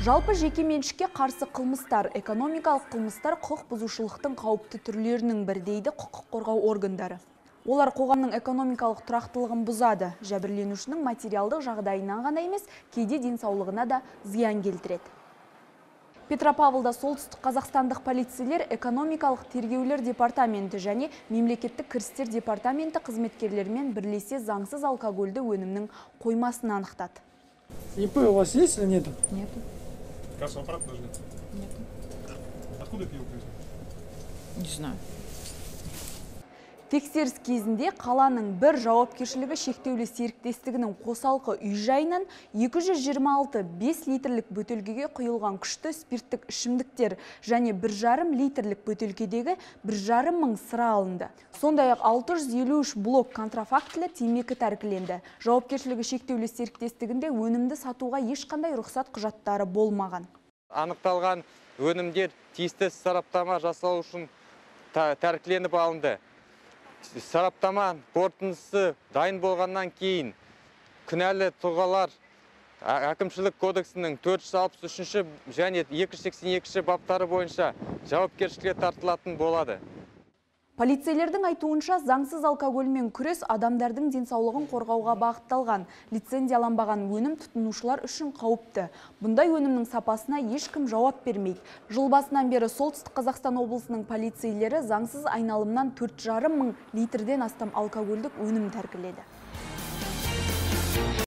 Жалпы жеке меншікке қарсы қылмыстар, экономикалық қылмыстар құқық бұзушылықтың қауіпті түрлерінің бірі дейді құқық қорғау органдары. Олар қоғамның экономикалық тұрақтылығын бұзады, жәбірленушінің материалдық жағдайынан ғана емес, кейде денсаулығына да зиян келтіреді. Петропавлда солтүстік қазақстандық полицейлер экономикалық тергеулер департаменті және мемлекеттік кірістер департаменті қызметкерлерімен бірлесе заңсыз алкогольді өнімнің қоймасын анықтады. ИП у вас есть или нет? Нет. Кассовый аппарат даже нет? Нет. Откуда пиво привезли? Не знаю. Тексеріс кезінде қаланың бір жауапкершілігі шектеулі серіктестігінің қосалқы үй-жайынан 226 5 литрлік бөтелкеге құйылған күшті спирттік ішімдіктер және 1,5 литрлік бөтелкедегі 1,5 мың сыра алынды. Сондай-ақ 653 блок контрафактілі темекі тәркіленді. Жауапкершілігі шектеулі серіктестігінде өнімді сатуға ешқандай рұқсат құжаттары болмаған. Анықталған өнімдер тиісті сараптама жасау үшін тәркіленіп алынды. Сараптама қорытындысы дайын болғаннан кейін күнәлі тұлғалар әкімшілік кодексінің 463 және 282 баптары бойынша жауапкершілікке тартылатын болады. Полицейлердің айтуынша заңсыз алкогольмен күрес адамдардың денсаулығын қорғауға бағытталған. Лицензияланбаған өнім тұтынушылар үшін қауіпті. Бұндай өнімнің сапасына ешкім жауап бермейді. Жыл басынан бері солтүстік Қазақстан облысының полицейлері заңсыз айналымнан 4,5 мың литрден астам алкогольдік өнім тәркіледі.